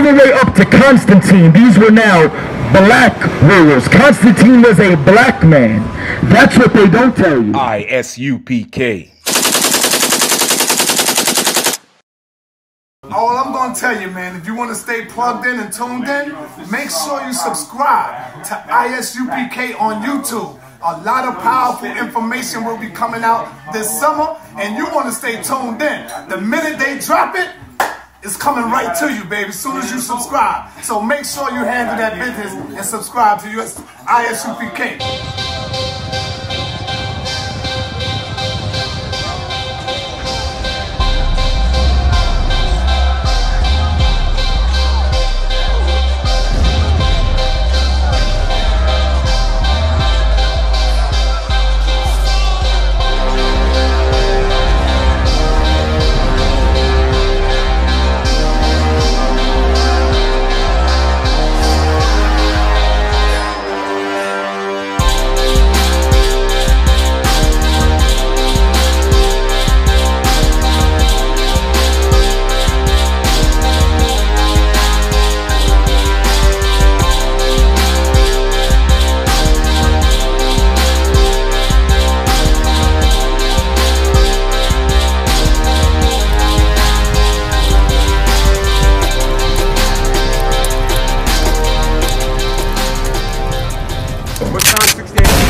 the way up to Constantine, these were now black rulers. Constantine was a black man. That's what they don't tell you. ISUPK. All I'm going to tell you, man, if you want to stay plugged in and tuned in, make sure you subscribe to ISUPK on YouTube. A lot of powerful information will be coming out this summer, and you want to stay tuned in. The minute they drop it, it's coming right to you, baby, as soon as you subscribe. So make sure you handle that business and subscribe to ISUPK.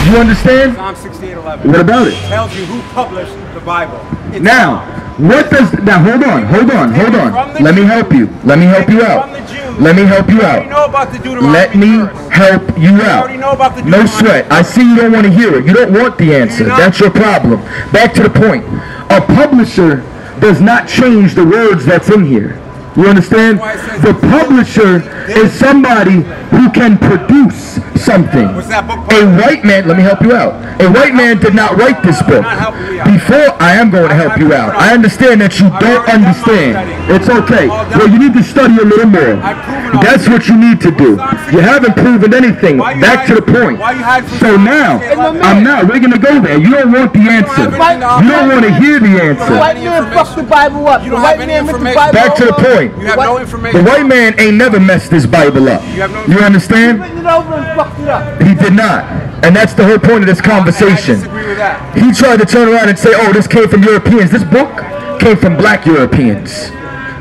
You understand? Psalm 68:11. What about it? It tells you who published the Bible. It's now, what does now? Hold on. Let me help you. Let me help you out. Let me help you out. Let me help you out. No sweat. I see you don't want to hear it. You don't want the answer. That's your problem. Back to the point. A publisher does not change the words that's in here. You understand? The publisher is somebody who can produce something. A white man, let me help you out. A white man did not write this book. Before, I am going to help you out. I understand that you don't understand. It's okay. Well, you need to study a little more. That's what you need to do. You haven't proven anything. Back to the point. So now, we're going to go there. You don't want the answer. You don't want to hear the answer. The white man fucked the Bible up. The white man messed the Bible up. Back to the point. You have no information. The white man ain't never messed this Bible up. You understand? He written it over and fucked it up. He did not. And that's the whole point of this conversation. I disagree with that. He tried to turn around and say, oh, this came from Europeans. This book came from black Europeans.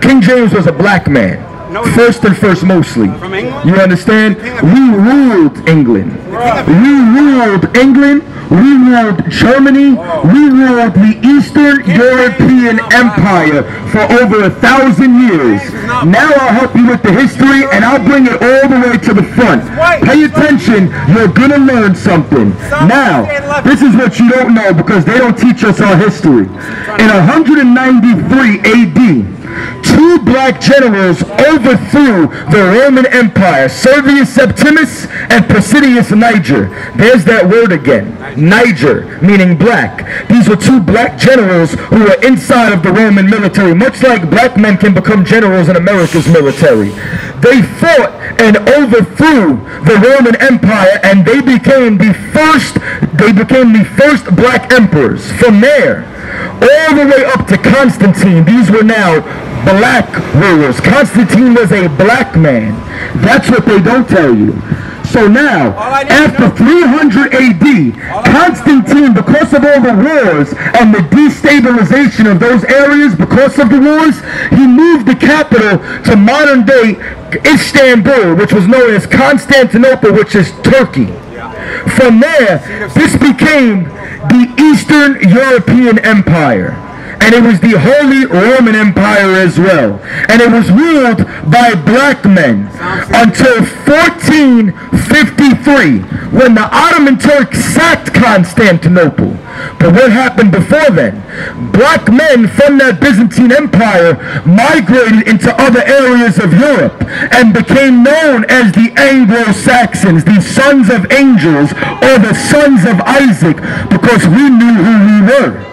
King James was a black man. First and first mostly. From England? You understand? We ruled England. We ruled England. We ruled Germany. We ruled the Eastern European Empire for over 1,000 years. Now I'll help you with the history and I'll bring it all the way to the front. Pay attention. You're going to learn something. Now, this is what you don't know because they don't teach us our history. In 193 AD, two black generals overthrew the Roman Empire, Servius Septimus and Placidius Niger. There's that word again. Niger, meaning black. These were two black generals who were inside of the Roman military, much like black men can become generals in America's military. They fought and overthrew the Roman Empire, and they became the first black emperors. From there, all the way up to Constantine, these were now black rulers. Constantine was a black man. That's what they don't tell you. So now, after 300 AD, Constantine, because of all the wars and the destabilization of those areas, because of the wars, he moved the capital to modern-day Istanbul, which was known as Constantinople, which is Turkey. From there, this became the Eastern European Empire. And it was the Holy Roman Empire as well. And it was ruled by black men until 1453, when the Ottoman Turks sacked Constantinople. But what happened before then? Black men from that Byzantine Empire migrated into other areas of Europe and became known as the Anglo-Saxons, the sons of angels, or the sons of Isaac, because we knew who we were.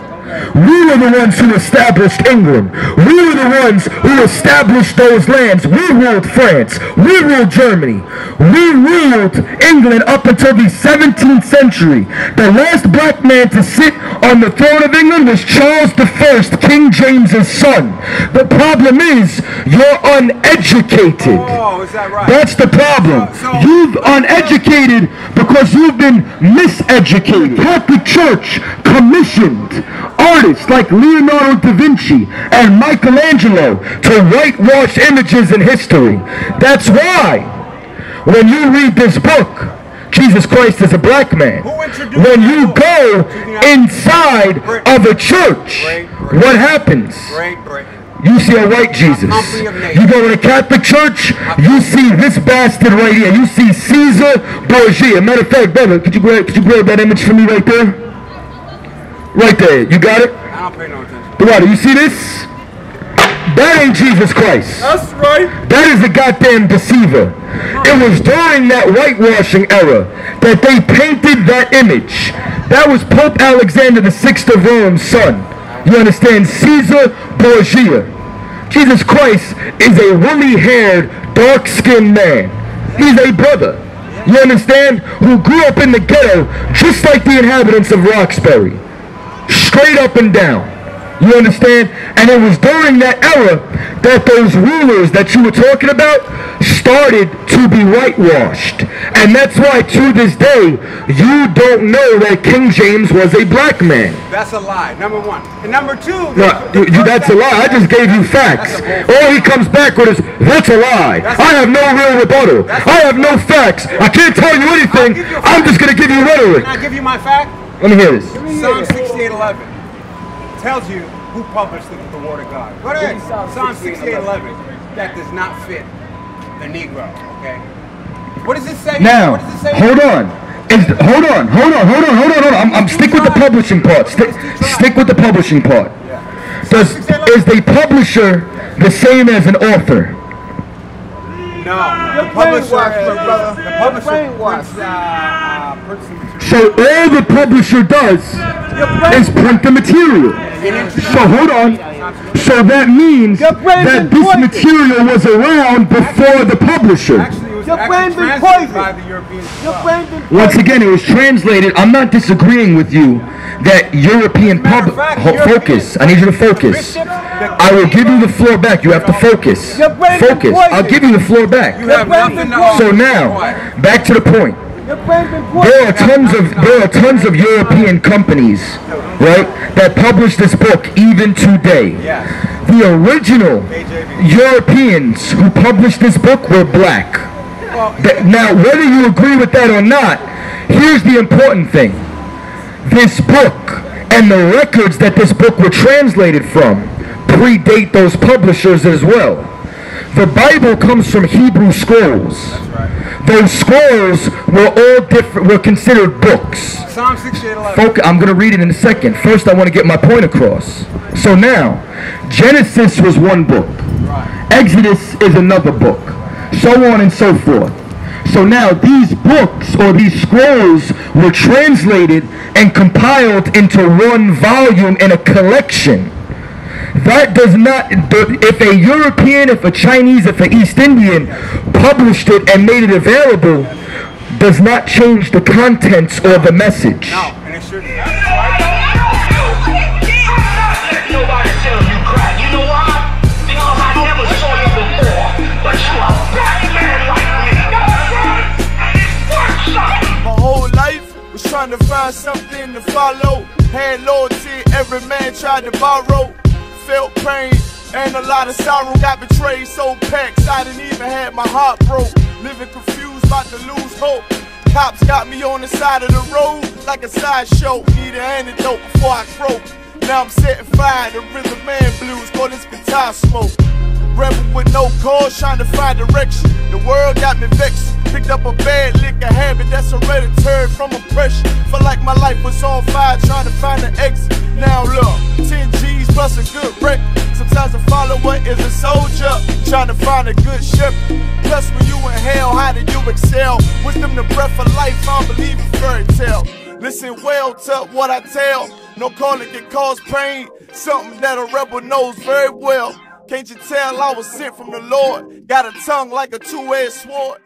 We were the ones who established England. We were the ones who established those lands. We ruled France. We ruled Germany. We ruled England up until the 17th century. The last black man to sit on the throne of England was Charles I, King James's son. The problem is you're uneducated. Oh, is that right? That's the problem. You've uneducated because you've been miseducated. Catholic Church commissioned artists like Leonardo da Vinci and Michelangelo to whitewash images in history. That's why when you read this book, Jesus Christ is a black man. When you go inside of a church, what happens? You see a white Jesus. You go in a Catholic church, you see this bastard right here. You see Caesar Borgia. Matter of fact, brother, could you grab that image for me right there? Right there. You got it? I don't pay no attention. The water. You see this? That ain't Jesus Christ. That's right. That is a goddamn deceiver. It was during that whitewashing era that they painted that image. That was Pope Alexander VI of Rome's son. You understand? Caesar Borgia. Jesus Christ is a woolly-haired, dark-skinned man. He's a brother. You understand? Who grew up in the ghetto just like the inhabitants of Roxbury. Straight up and down. You understand? And it was during that era that those rulers that you were talking about started to be whitewashed. And that's why to this day, you don't know that King James was a black man. That's a lie, number one. And number two... No, that's a lie. I just gave you facts. All he comes back with is, that's a lie. I have no real rebuttal. I have no facts. I can't tell you anything. I'm just going to give you rhetoric. Can I give you my fact? Let me hear this. Psalm 68:11 tells you who published the Word of God. Go ahead. Psalm 68:11. That does not fit the Negro. Okay. What does it say? Now, what does it say? hold on. Hold on. I'm stick with the publishing part. Stick with the publishing part. Is the publisher the same as an author? No. The publisher So all the publisher does is print the material. So hold on. So that means that this material was around before the publisher. Your brain been poisoned. Once again, it was translated. I'm not disagreeing with you that European focus. I need you to focus. I will give you the floor back. You have to focus. Focus. I'll give you the floor back. So now, back to the point. There are tons of European companies, right, that publish this book even today. The original Europeans who published this book were black. Now, whether you agree with that or not, here's the important thing. This book and the records that this book were translated from predate those publishers as well. The Bible comes from Hebrew scrolls. Those scrolls were all different, were considered books. Psalm 68:11. I'm going to read it in a second. First, I want to get my point across. So now, Genesis was one book. Exodus is another book. So on and so forth. So now these books or these scrolls were translated and compiled into one volume in a collection. That does not, if a European, if a Chinese, if an East Indian published it and made it available, does not change the contents or the message. No, and it shouldn't. Trying to find something to follow. Had loyalty, every man tried to borrow. Felt pain and a lot of sorrow. Got betrayed, so packs I didn't even have my heart broke. Living confused, about to lose hope. Cops got me on the side of the road like a sideshow. Need an antidote before I croak. Now I'm setting fire to rhythm man blues. Call this guitar smoke. Rebel with no cause, trying to find direction. The world got me vexed. Picked up a bad liquor habit that's hereditary from oppression. Felt like my life was on fire, trying to find an exit. Now look, 10 G's plus a good wreck. Sometimes a follower is a soldier, trying to find a good shepherd. Plus when you in hell, how did you excel? Wisdom the breath of life, I don't believe in fairy tale. Listen well to what I tell. No calling can cause pain, something that a rebel knows very well. Can't you tell I was sent from the Lord? Got a tongue like a two-edged sword.